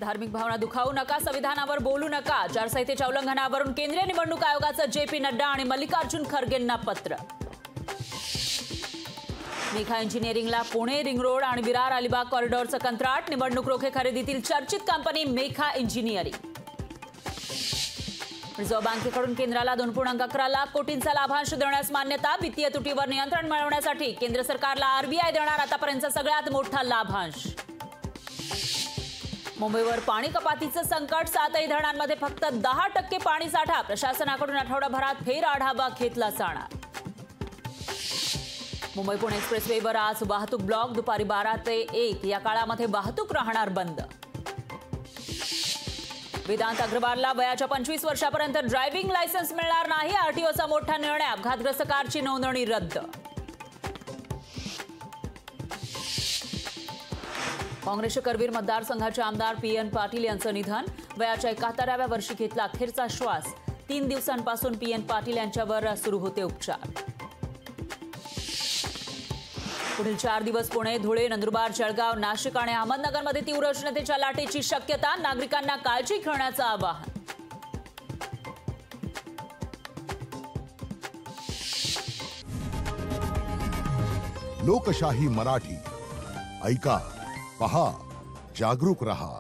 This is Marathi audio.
धार्मिक भावना दुखावू नका, संविधानावर बोलू नका, आचारसंहितेच्या उल्लंघनावरून केंद्रीय निवडणूक आयोगाचं जेपी नड्डा आणि मल्लिकार्जुन खरगेंना पत्र. मेघा इंजिनिअरिंगला पुणे रिंग रोड आणि विरार अलिबाग कॉरिडॉरचं कंत्राट. निवडणूक रोखे खरेदीतील चर्चित कंपनी मेघा इंजिनिअरिंग. रिझर्व्ह बँकेकडून केंद्राला 2.11 लाख कोटींचा लाभांश देण्यास मान्यता. वित्तीय तुटीवर नियंत्रण मिळवण्यासाठी केंद्र सरकारला आरबीआय देणार आतापर्यंतचा सगळ्यात मोठा लाभांश. मुंबईवर पाणी कपातीचं संकट. 7ही धरणांमध्ये फक्त 10% पाणी साठा. प्रशासनाकडून आठवडाभरात फेर आढावा घेतला जाणार. मुंबई पुणे एक्सप्रेसवेवर आज वाहतूक ब्लॉक. दुपारी 12 ते 1 या काळामध्ये वाहतूक राहणार बंद. वेदांत अग्रवालला वयाच्या 25 वर्षापर्यंत ड्रायव्हिंग लायसन्स मिळणार नाही. आरटीओचा मोठा निर्णय. अपघातग्रस्त कारची नोंदणी रद्द. काँग्रेसचे करवीर मतदारसंघाचे आमदार पी.एन. पाटील यांचं निधन. वयाच्या 71व्या वर्षी घेतला अखेरचा श्वास. 3 दिवसांपासून पी.एन. पाटील यांच्यावर सुरू होते उपचार. पुढील 4 दिवस पुणे, धुळे, नंदुरबार, जळगाव, नाशिक आणि अहमदनगरमध्ये तीव्र उष्णतेच्या लाटेची शक्यता. नागरिकांना काळजी घेण्याचं आवाहन. लोकशाही मराठी ऐका, पहा, जागरूक रहा.